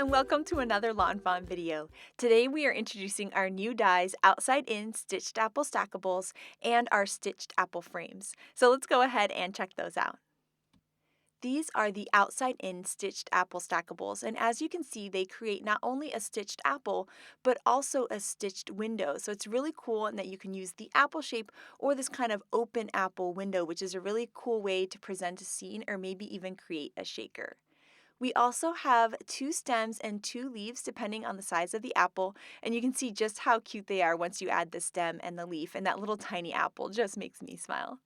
and welcome to another lawnfawn video. Today we are introducing our new dies, Outside In Stitched Apple Stackables, and our Stitched Apple Frames. So let's go ahead and check those out. These are the Outside In Stitched Apple Stackables, and as you can see, they create not only a stitched apple, but also a stitched window. So it's really cool in that you can use the apple shape or this kind of open apple window, which is a really cool way to present a scene or maybe even create a shaker. We also have 2 stems and 2 leaves depending on the size of the apple, and you can see just how cute they are once you add the stem and the leaf, and that little tiny apple just makes me smile.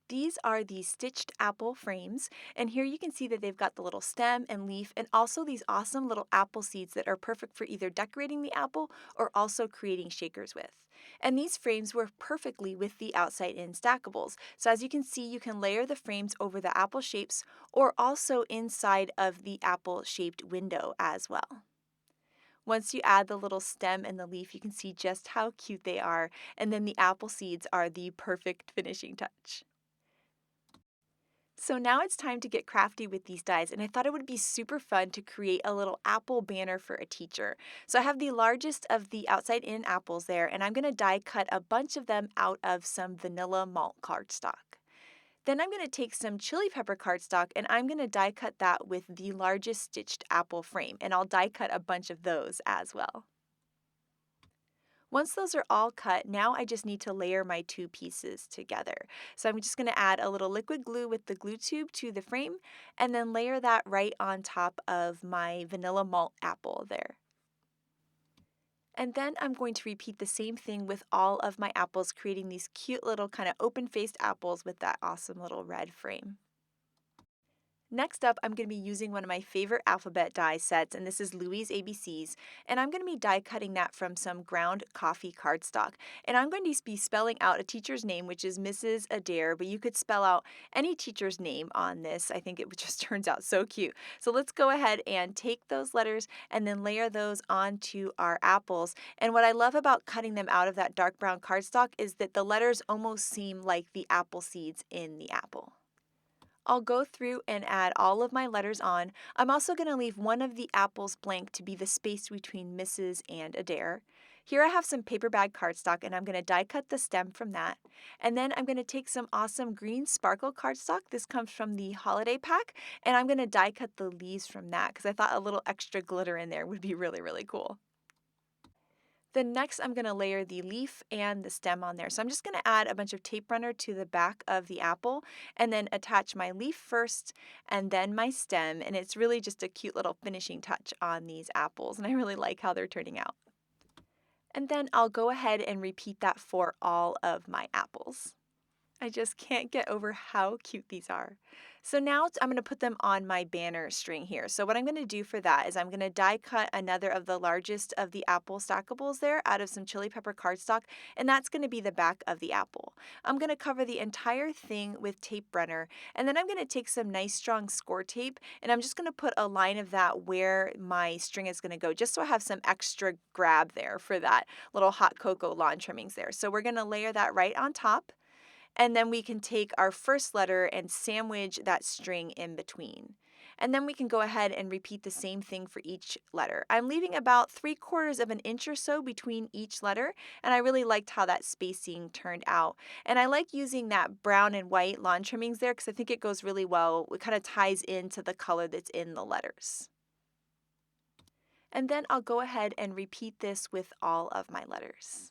These are the stitched apple frames, and here you can see that they've got the little stem and leaf and also these awesome little apple seeds that are perfect for either decorating the apple or also creating shakers with. And these frames work perfectly with the Outside In Stackables. So as you can see, you can layer the frames over the apple shapes or also inside of the apple-shaped window as well. Once you add the little stem and the leaf, you can see just how cute they are, and then the apple seeds are the perfect finishing touch. So now it's time to get crafty with these dies, and I thought it would be super fun to create a little apple banner for a teacher. So I have the largest of the Outside In apples there, and I'm going to die cut a bunch of them out of some vanilla malt cardstock. Then I'm going to take some chili pepper cardstock and I'm going to die cut that with the largest stitched apple frame, and I'll die cut a bunch of those as well. Once those are all cut, now I just need to layer my 2 pieces together. So I'm just going to add a little liquid glue with the glue tube to the frame and then layer that right on top of my vanilla malt apple there. And then I'm going to repeat the same thing with all of my apples, creating these cute little kind of open-faced apples with that awesome little red frame. Next up, I'm going to be using one of my favorite alphabet die sets, and this is Louie's ABCs, and I'm going to be die cutting that from some ground coffee cardstock. And I'm going to be spelling out a teacher's name, which is Mrs. Adair, but you could spell out any teacher's name on this. I think it just turns out so cute. So let's go ahead and take those letters and then layer those onto our apples. And what I love about cutting them out of that dark brown cardstock is that the letters almost seem like the apple seeds in the apple. I'll go through and add all of my letters on. I'm also going to leave one of the apples blank to be the space between Mrs. and Adair. Here I have some paper bag cardstock and I'm going to die cut the stem from that. And then I'm going to take some awesome green sparkle cardstock. This comes from the holiday pack, and I'm going to die cut the leaves from that because I thought a little extra glitter in there would be really, really cool. Then next I'm going to layer the leaf and the stem on there. So I'm just going to add a bunch of tape runner to the back of the apple and then attach my leaf first and then my stem, and it's really just a cute little finishing touch on these apples, and I really like how they're turning out. And then I'll go ahead and repeat that for all of my apples. I just can't get over how cute these are. So now I'm going to put them on my banner string here. So what I'm going to do for that is I'm going to die cut another of the largest of the apple stackables there out of some chili pepper cardstock, and that's going to be the back of the apple. I'm going to cover the entire thing with tape runner, and then I'm going to take some nice strong score tape, and I'm just going to put a line of that where my string is going to go, just so I have some extra grab there for that little hot cocoa lawn trimmings there. So we're going to layer that right on top. And then we can take our first letter and sandwich that string in between. And then we can go ahead and repeat the same thing for each letter. I'm leaving about 3/4 of an inch or so between each letter, and I really liked how that spacing turned out. And I like using that brown and white lawn trimmings there because I think it goes really well. It kind of ties into the color that's in the letters. And then I'll go ahead and repeat this with all of my letters.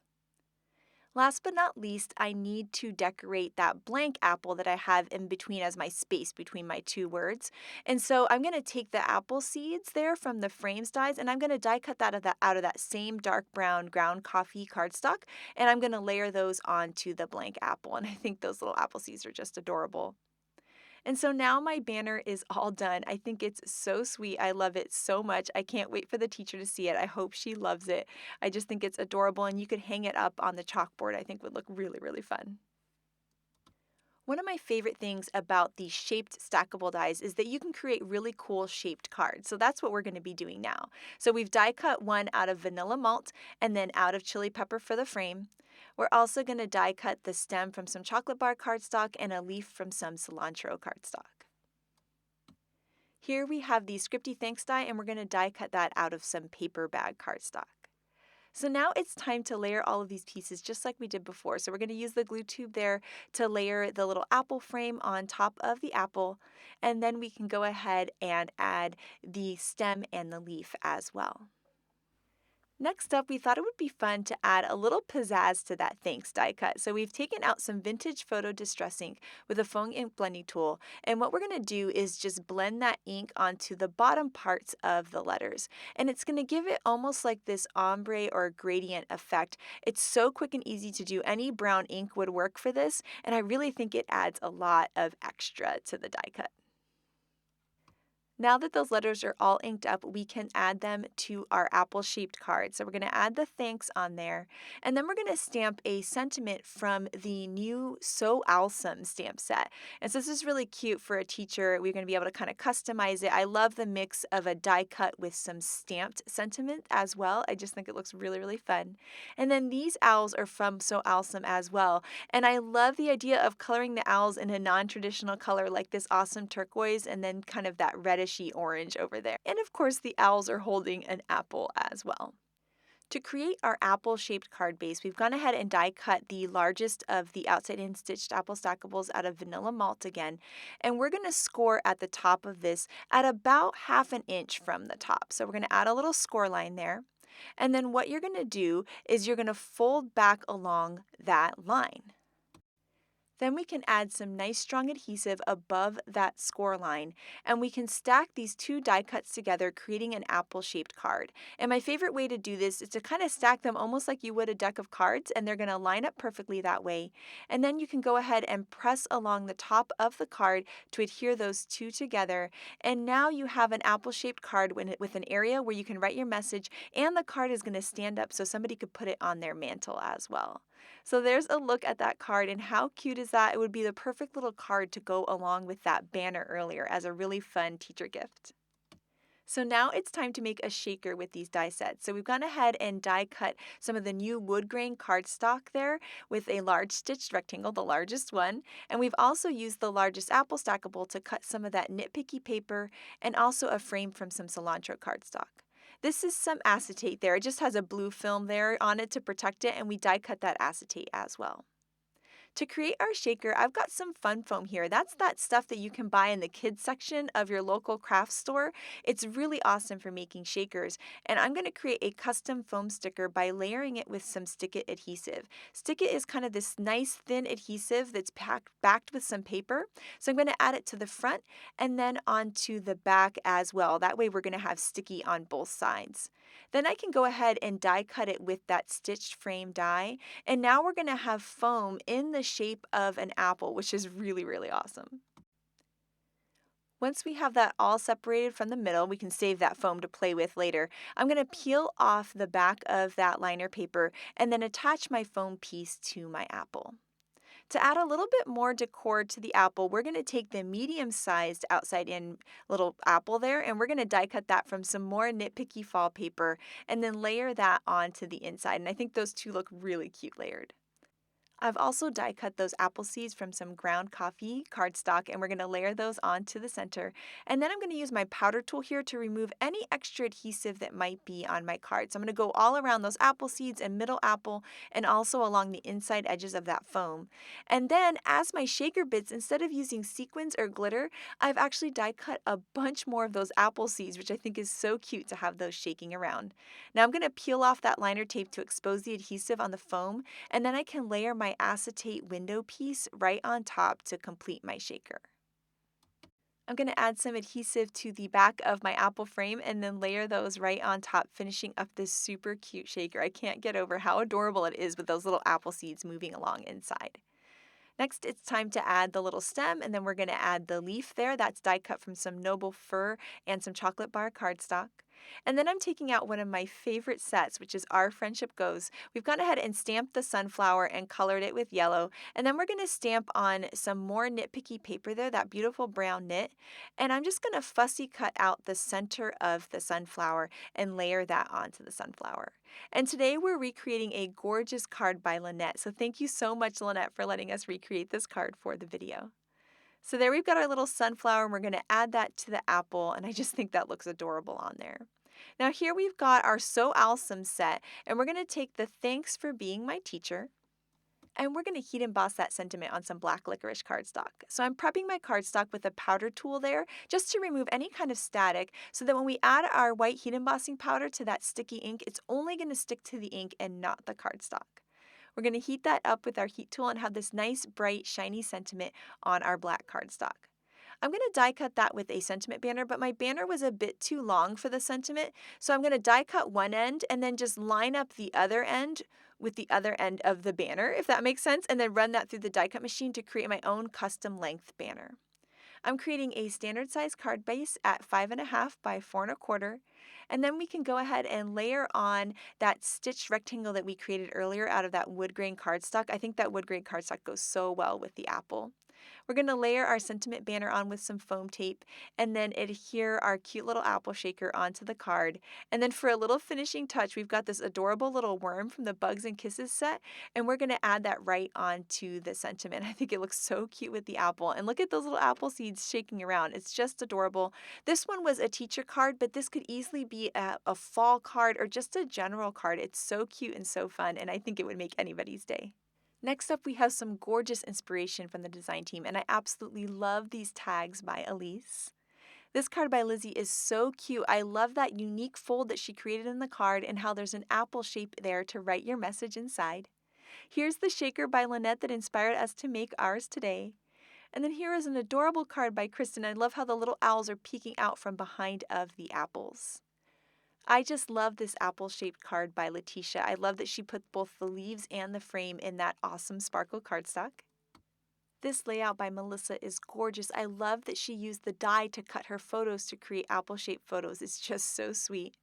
Last but not least, I need to decorate that blank apple that I have in between as my space between my 2 words. And so I'm going to take the apple seeds there from the frames dies, and I'm going to die cut that out of that same dark brown ground coffee cardstock, and I'm going to layer those onto the blank apple. And I think those little apple seeds are just adorable. And so now my banner is all done. I think it's so sweet. I love it so much. I can't wait for the teacher to see it. I hope she loves it. I just think it's adorable, and you could hang it up on the chalkboard. I think would look really, really fun. One of my favorite things about the shaped stackable dies is that you can create really cool shaped cards. So that's what we're going to be doing now. So we've die cut one out of vanilla malt and then out of chili pepper for the frame. We're also going to die cut the stem from some chocolate bar cardstock and a leaf from some cilantro cardstock. Here we have the Scripty Thanks die, and we're going to die cut that out of some paper bag cardstock. So now it's time to layer all of these pieces just like we did before. So we're going to use the glue tube there to layer the little apple frame on top of the apple, and then we can go ahead and add the stem and the leaf as well. Next up, we thought it would be fun to add a little pizzazz to that thanks die cut. So we've taken out some vintage photo distress ink with a foam ink blending tool. And what we're going to do is just blend that ink onto the bottom parts of the letters. And it's going to give it almost like this ombre or gradient effect. It's so quick and easy to do. Any brown ink would work for this. And I really think it adds a lot of extra to the die cut. Now that those letters are all inked up, we can add them to our apple-shaped card. So we're going to add the thanks on there, and then we're going to stamp a sentiment from the new So Owlsome stamp set. And so this is really cute for a teacher. We're going to be able to kind of customize it. I love the mix of a die cut with some stamped sentiment as well. I just think it looks really, really fun. And then these owls are from So Owlsome as well. And I love the idea of coloring the owls in a non-traditional color like this awesome turquoise and then kind of that reddish orange over there. And of course, the owls are holding an apple as well. To create our apple-shaped card base, we've gone ahead and die cut the largest of the outside-in stitched apple stackables out of vanilla malt again, and we're going to score at the top of this at about 1/2 inch from the top. So we're going to add a little score line there, and then what you're going to do is you're going to fold back along that line. Then we can add some nice strong adhesive above that score line, and we can stack these two die cuts together, creating an apple-shaped card. And my favorite way to do this is to kind of stack them almost like you would a deck of cards, and they're going to line up perfectly that way. And then you can go ahead and press along the top of the card to adhere those two together. And now you have an apple-shaped card with an area where you can write your message, and the card is going to stand up so somebody could put it on their mantle as well. So there's a look at that card, and how cute is that? It would be the perfect little card to go along with that banner earlier as a really fun teacher gift. So now it's time to make a shaker with these die sets. So we've gone ahead and die cut some of the new woodgrain cardstock there with a large stitched rectangle, the largest one. And we've also used the largest apple stackable to cut some of that nitpicky paper and also a frame from some cilantro cardstock. This is some acetate there. It just has a blue film there on it to protect it, and we die cut that acetate as well. To create our shaker, I've got some fun foam here. That's that stuff that you can buy in the kids section of your local craft store. It's really awesome for making shakers. And I'm going to create a custom foam sticker by layering it with some Stick It adhesive. Stick It is kind of this nice thin adhesive that's backed with some paper. So I'm going to add it to the front and then onto the back as well. That way we're going to have sticky on both sides. Then I can go ahead and die cut it with that stitched frame die. And now we're going to have foam in the shape of an apple, which is really, really awesome. Once we have that all separated from the middle, we can save that foam to play with later. I'm going to peel off the back of that liner paper and then attach my foam piece to my apple. To add a little bit more decor to the apple, we're going to take the medium-sized outside-in little apple there, and we're going to die cut that from some more nitpicky fall paper and then layer that onto the inside. And I think those two look really cute layered. I've also die cut those apple seeds from some ground coffee cardstock, and we're going to layer those onto the center. And then I'm going to use my powder tool here to remove any extra adhesive that might be on my card. So I'm going to go all around those apple seeds and middle apple and also along the inside edges of that foam. And then as my shaker bits, instead of using sequins or glitter, I've actually die cut a bunch more of those apple seeds, which I think is so cute to have those shaking around. Now I'm going to peel off that liner tape to expose the adhesive on the foam, and then I can layer my acetate window piece right on top to complete my shaker. I'm going to add some adhesive to the back of my apple frame and then layer those right on top, finishing up this super cute shaker. I can't get over how adorable it is with those little apple seeds moving along inside. Next, it's time to add the little stem, and then we're going to add the leaf there. That's die cut from some noble fir and some chocolate bar cardstock. And then I'm taking out one of my favorite sets, which is Our Friendship Goes. We've gone ahead and stamped the sunflower and colored it with yellow. And then we're going to stamp on some more nitpicky paper there, that beautiful brown knit. And I'm just going to fussy cut out the center of the sunflower and layer that onto the sunflower. And today we're recreating a gorgeous card by Lynette. So thank you so much, Lynette, for letting us recreate this card for the video. So there we've got our little sunflower, and we're going to add that to the apple, and I just think that looks adorable on there. Now here we've got our So Owlsome set, and we're going to take the Thanks for Being My Teacher, and we're going to heat emboss that sentiment on some black licorice cardstock. So I'm prepping my cardstock with a powder tool there just to remove any kind of static so that when we add our white heat embossing powder to that sticky ink, it's only going to stick to the ink and not the cardstock. We're going to heat that up with our heat tool and have this nice, bright, shiny sentiment on our black cardstock. I'm going to die cut that with a sentiment banner, but my banner was a bit too long for the sentiment, so I'm going to die cut one end and then just line up the other end with the other end of the banner, if that makes sense, and then run that through the die cut machine to create my own custom length banner. I'm creating a standard size card base at 5.5 by 4.25, and then we can go ahead and layer on that stitched rectangle that we created earlier out of that wood grain cardstock. I think that wood grain cardstock goes so well with the apple. We're going to layer our sentiment banner on with some foam tape and then adhere our cute little apple shaker onto the card. And then for a little finishing touch, we've got this adorable little worm from the Bugs and Kisses set, and we're going to add that right onto the sentiment. I think it looks so cute with the apple. And look at those little apple seeds shaking around. It's just adorable. This one was a teacher card, but this could easily be a fall card or just a general card. It's so cute and so fun, and I think it would make anybody's day. Next up, we have some gorgeous inspiration from the design team, and I absolutely love these tags by Elise. This card by Lizzie is so cute. I love that unique fold that she created in the card and how there's an apple shape there to write your message inside. Here's the shaker by Lynette that inspired us to make ours today. And then here is an adorable card by Kristen. I love how the little owls are peeking out from behind of the apples. I just love this apple-shaped card by Letitia. I love that she put both the leaves and the frame in that awesome sparkle cardstock. This layout by Melissa is gorgeous. I love that she used the die to cut her photos to create apple-shaped photos. It's just so sweet.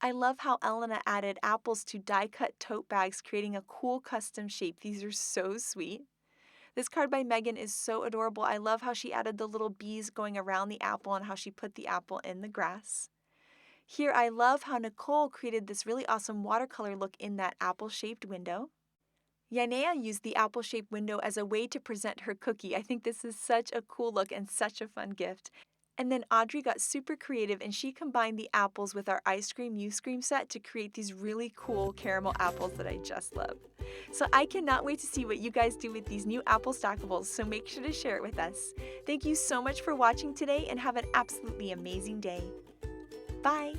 I love how Elena added apples to die-cut tote bags, creating a cool custom shape. These are so sweet. This card by Megan is so adorable. I love how she added the little bees going around the apple and how she put the apple in the grass. Here, I love how Nicole created this really awesome watercolor look in that apple-shaped window. Yanea used the apple-shaped window as a way to present her cookie. I think this is such a cool look and such a fun gift. And then Audrey got super creative and she combined the apples with our ice cream you scream set to create these really cool caramel apples that I just love. So I cannot wait to see what you guys do with these new apple stackables, so make sure to share it with us. Thank you so much for watching today and have an absolutely amazing day. Bye!